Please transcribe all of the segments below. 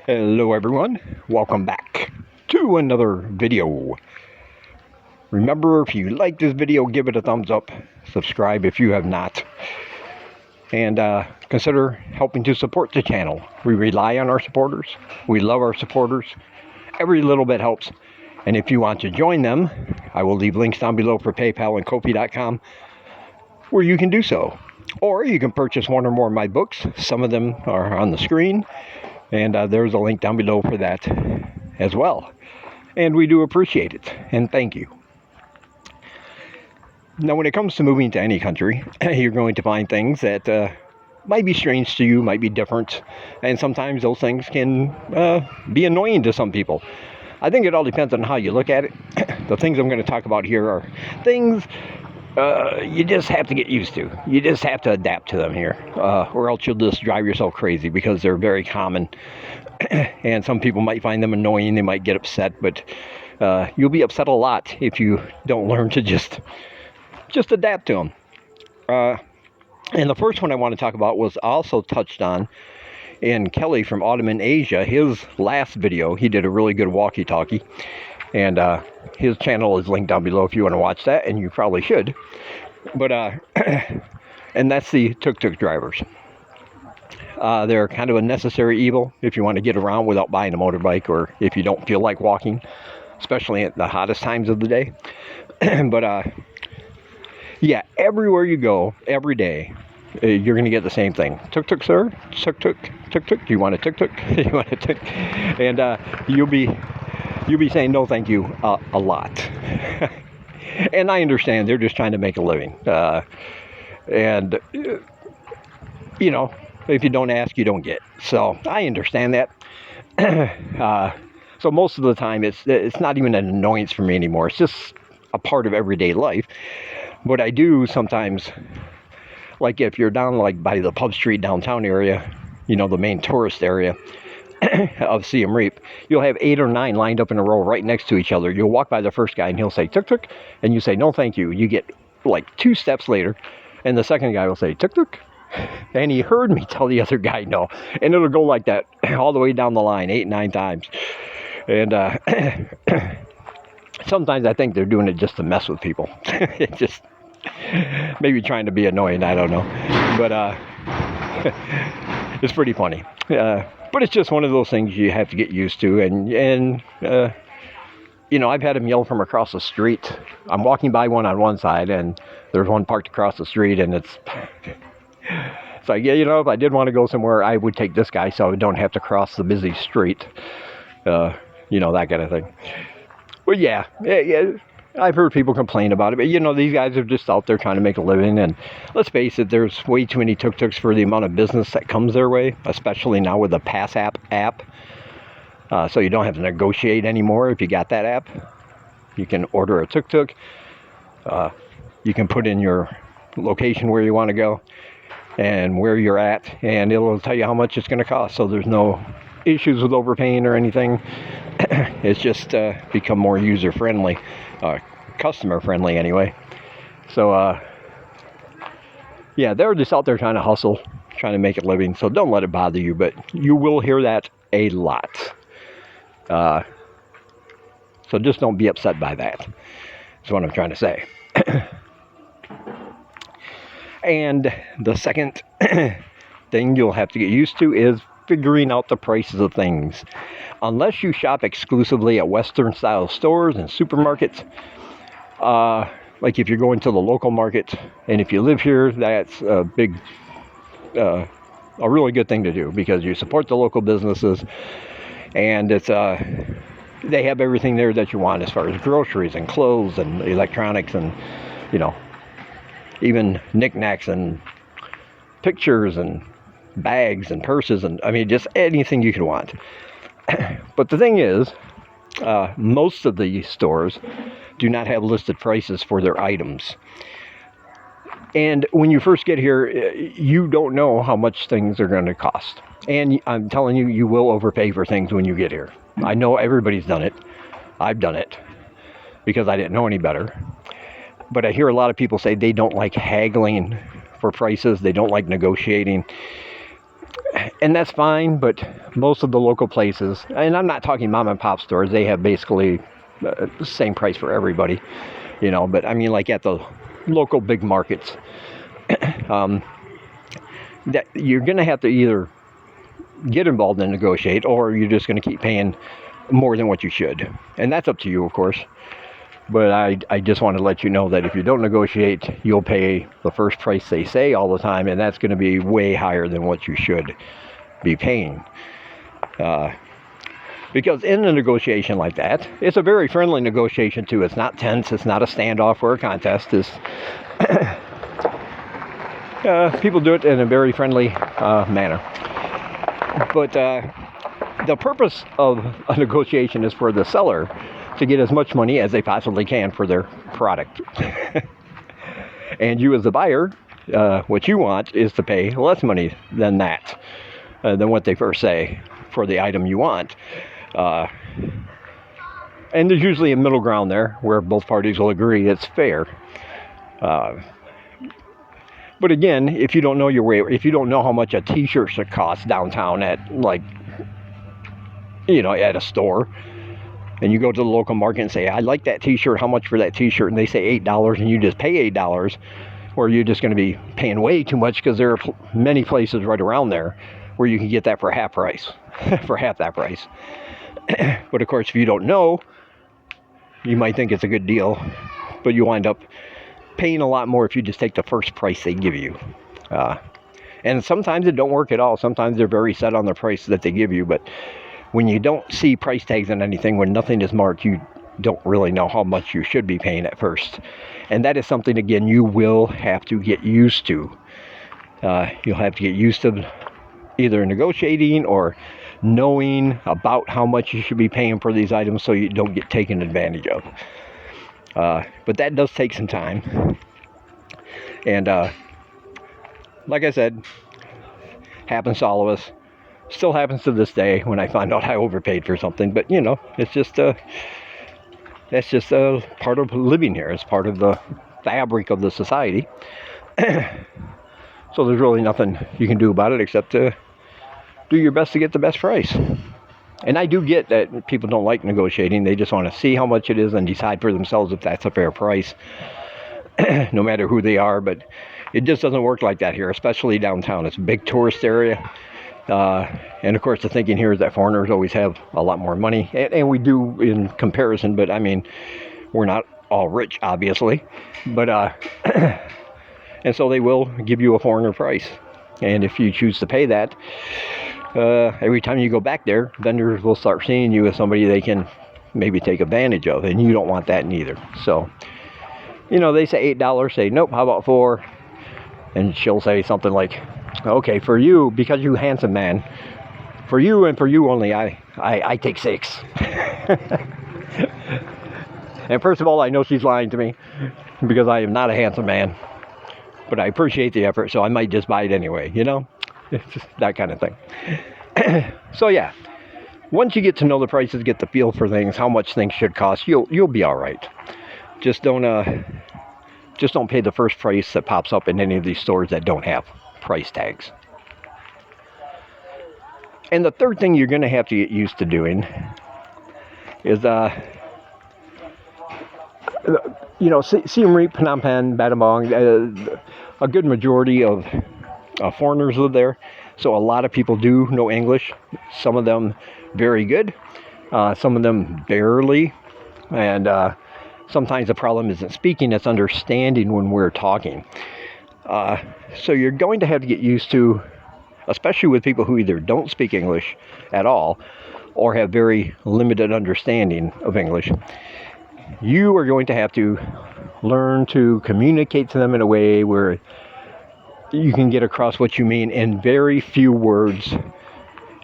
Hello everyone, welcome back to another video. Remember, if you like this video, give it a thumbs up, subscribe if you have not, and consider helping to support the channel. We rely on our supporters, we love our supporters, every little bit helps, and if you want to join them, I will leave links down below for PayPal and Ko-fi.com where you can do so. Or you can purchase one or more of my books, some of them are on the screen. And there's a link down below for that as well. And we do appreciate it. And thank you. Now, when it comes to moving to any country, you're going to find things that might be strange to you, might be different. And sometimes those things can be annoying to some people. I think it all depends on how you look at it. The things I'm going to talk about here are things you just have to get used to. You just have to adapt to them here, or else you'll just drive yourself crazy because they're very common. And some people might find them annoying, they might get upset, but you'll be upset a lot if you don't learn to just adapt to them. And the first one I want to talk about was also touched on in Kelly from Ottoman Asia. His last video, he did a really good walkie-talkie. And his channel is linked down below if you want to watch that, and you probably should. But, and that's the tuk-tuk drivers. They're kind of a necessary evil if you want to get around without buying a motorbike, or if you don't feel like walking, especially at the hottest times of the day. But, yeah, everywhere you go, every day, you're going to get the same thing. Tuk-tuk, sir? Tuk-tuk, tuk-tuk, do you want a tuk-tuk? Do you want a tuk? And you'll be saying no thank you a lot. And I understand they're just trying to make a living. And, you know, if you don't ask, you don't get. So I understand that. So most of the time it's not even an annoyance for me anymore. It's just a part of everyday life. But I do sometimes, like if you're down like by the Pub Street downtown area, you know, the main tourist area of Siem Reap, you'll have 8 or 9 lined up in a row right next to each other. You'll walk by the first guy and he'll say tuk-tuk, and you say no thank you. You get like 2 steps later and the second guy will say tuk-tuk, and he heard me tell the other guy no, and it'll go like that all the way down the line 8, 9 times. And sometimes I think they're doing it just to mess with people. It just maybe trying to be annoying, I don't know, but it's pretty funny. But it's just one of those things you have to get used to. And you know, I've had them yell from across the street. I'm walking by one on one side, and there's one parked across the street, and it's like, yeah, you know, if I did want to go somewhere, I would take this guy so I don't have to cross the busy street. You know, that kind of thing. But yeah, I've heard people complain about it, but you know, these guys are just out there trying to make a living, and let's face it, there's way too many tuk-tuks for the amount of business that comes their way, especially now with the Pass app. So you don't have to negotiate anymore if you got that app. You can order a tuk-tuk. You can put in your location where you want to go and where you're at, and it'll tell you how much it's going to cost. So there's no issues with overpaying or anything. It's just become more user-friendly. Customer friendly anyway. So yeah, they're just out there trying to hustle, trying to make a living, so don't let it bother you, but you will hear that a lot. So just don't be upset by that. That's what I'm trying to say. And the second thing you'll have to get used to is figuring out the prices of things. Unless you shop exclusively at Western style stores and supermarkets, like if you're going to the local market, and if you live here, that's a really good thing to do, because you support the local businesses, and it's they have everything there that you want as far as groceries and clothes and electronics and, you know, even knickknacks and pictures and bags and purses, and I mean just anything you could want. But the thing is, most of the stores do not have listed prices for their items. And when you first get here, you don't know how much things are going to cost. And I'm telling you, you will overpay for things when you get here. I know everybody's done it. I've done it because I didn't know any better. But I hear a lot of people say they don't like haggling for prices. They don't like negotiating. And that's fine, but most of the local places, and I'm not talking mom and pop stores, they have basically the same price for everybody, but I mean like at the local big markets, that you're going to have to either get involved and negotiate, or you're just going to keep paying more than what you should. And that's up to you, of course. But I just want to let you know that if you don't negotiate, you'll pay the first price they say all the time, and that's going to be way higher than what you should be paying. Because in a negotiation like that, it's a very friendly negotiation too. It's not tense. It's not a standoff or a contest. It's people do it in a very friendly manner. But the purpose of a negotiation is for the seller to get as much money as they possibly can for their product. And you as the buyer, what you want is to pay less money than that, than what they first say for the item you want. And there's usually a middle ground there where both parties will agree it's fair. But again, if you don't know your way, if you don't know how much a t-shirt should cost downtown at at a store, and you go to the local market and say, I like that t-shirt, how much for that t-shirt? And they say $8, and you just pay $8, or you're just going to be paying way too much because there are many places right around there where you can get that for half price, for half that price. But of course, if you don't know, you might think it's a good deal, but you wind up paying a lot more if you just take the first price they give you. And sometimes it don't work at all. Sometimes they're very set on the price that they give you, but when you don't see price tags on anything, when nothing is marked, you don't really know how much you should be paying at first. And that is something, again, you will have to get used to. You'll have to get used to either negotiating or knowing about how much you should be paying for these items so you don't get taken advantage of. But that does take some time. And like I said, happens to all of us. Still happens to this day when I find out I overpaid for something. But it's just that's just a part of living here. It's part of the fabric of the society. So there's really nothing you can do about it except to do your best to get the best price. And I do get that people don't like negotiating. They just want to see how much it is and decide for themselves if that's a fair price, no matter who they are. But it just doesn't work like that here, especially downtown. It's a big tourist area. And of course, the thinking here is that foreigners always have a lot more money. And we do in comparison, but I mean, we're not all rich, obviously. But and so they will give you a foreigner price. And if you choose to pay that, every time you go back there, vendors will start seeing you as somebody they can maybe take advantage of, and you don't want that neither. So, they say $8, say, nope, how about $4? And she'll say something like, okay, for you, because you handsome man, for you and for you only, I take $6. And first of all, I know she's lying to me because I am not a handsome man, but I appreciate the effort, so I might just buy it anyway, It's just that kind of thing. So yeah, once you get to know the prices, get the feel for things, how much things should cost, you'll be all right. Just don't pay the first price that pops up in any of these stores that don't have price tags. And the third thing you're going to have to get used to doing is Siem Reap, Phnom Penh, Battambang, a good majority of foreigners live there, so a lot of people do know English. Some of them very good, some of them barely, and sometimes the problem isn't speaking, it's understanding when we're talking. So you're going to have to get used to, especially with people who either don't speak English at all or have very limited understanding of English. You are going to have to learn to communicate to them in a way where you can get across what you mean in very few words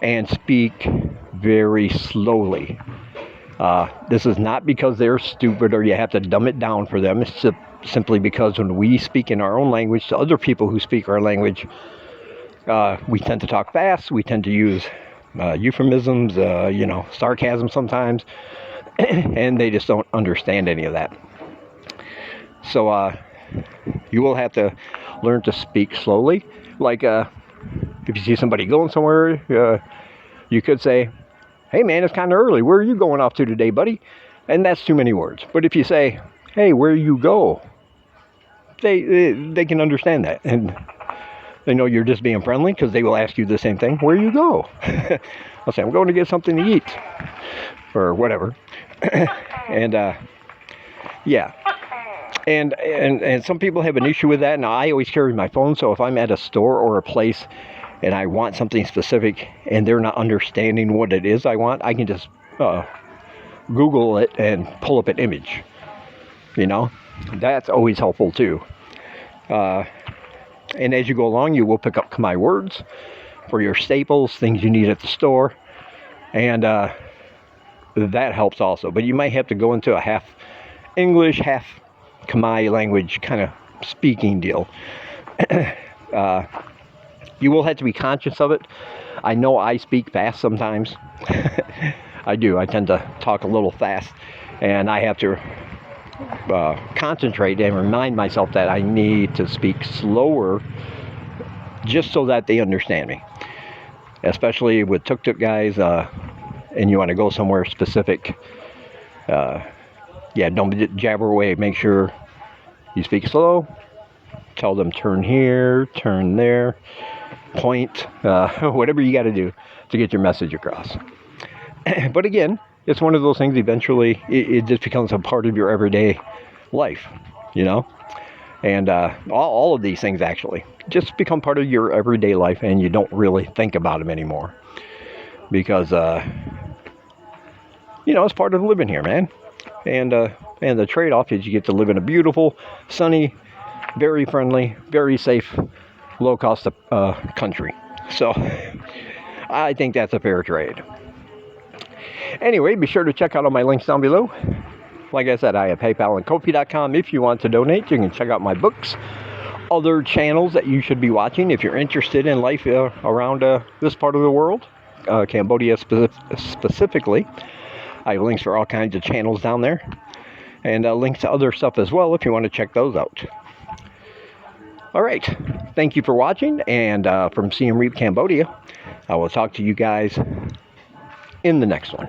and speak very slowly. This is not because they're stupid or you have to dumb it down for them. It's simply because when we speak in our own language to other people who speak our language, we tend to talk fast. We tend to use euphemisms, sarcasm sometimes, and they just don't understand any of that. So you will have to learn to speak slowly. Like If you see somebody going somewhere, you could say, hey man, it's kind of early. Where are you going off to today, buddy? And that's too many words. But if you say, hey, where you go? They can understand that. And they know you're just being friendly because they will ask you the same thing. Where you go? I'll say, I'm going to get something to eat. Or whatever. And yeah. And some people have an issue with that. Now, I always carry my phone, so if I'm at a store or a place and I want something specific and they're not understanding what it is I want, I can just Google it and pull up an image. You know, that's always helpful too. And as you go along, you will pick up Khmer words for your staples, things you need at the store, and that helps also. But you might have to go into a half English, half Khmer language kind of speaking deal. You will have to be conscious of it. I know I speak fast sometimes. I do. I tend to talk a little fast, and I have to concentrate and remind myself that I need to speak slower just so that they understand me. Especially with tuk-tuk guys, and you want to go somewhere specific. Yeah, don't jabber away. Make sure you speak slow. Tell them turn here, turn there, point, whatever you got to do to get your message across. But again, it's one of those things, eventually it just becomes a part of your everyday life, you know? And all of these things actually just become part of your everyday life, and you don't really think about them anymore. Because, you know, it's part of living here, man. And the trade-off is you get to live in a beautiful, sunny, very friendly, very safe, low-cost country. So I think that's a fair trade. Anyway, be sure to check out all my links down below. Like I said, I have PayPal and Ko-fi.com. If you want to donate, you can check out my books, other channels that you should be watching if you're interested in life around this part of the world, Cambodia specifically. I have links for all kinds of channels down there, and links to other stuff as well if you want to check those out. All right, thank you for watching, and from Siem Reap, Cambodia, I will talk to you guys in the next one.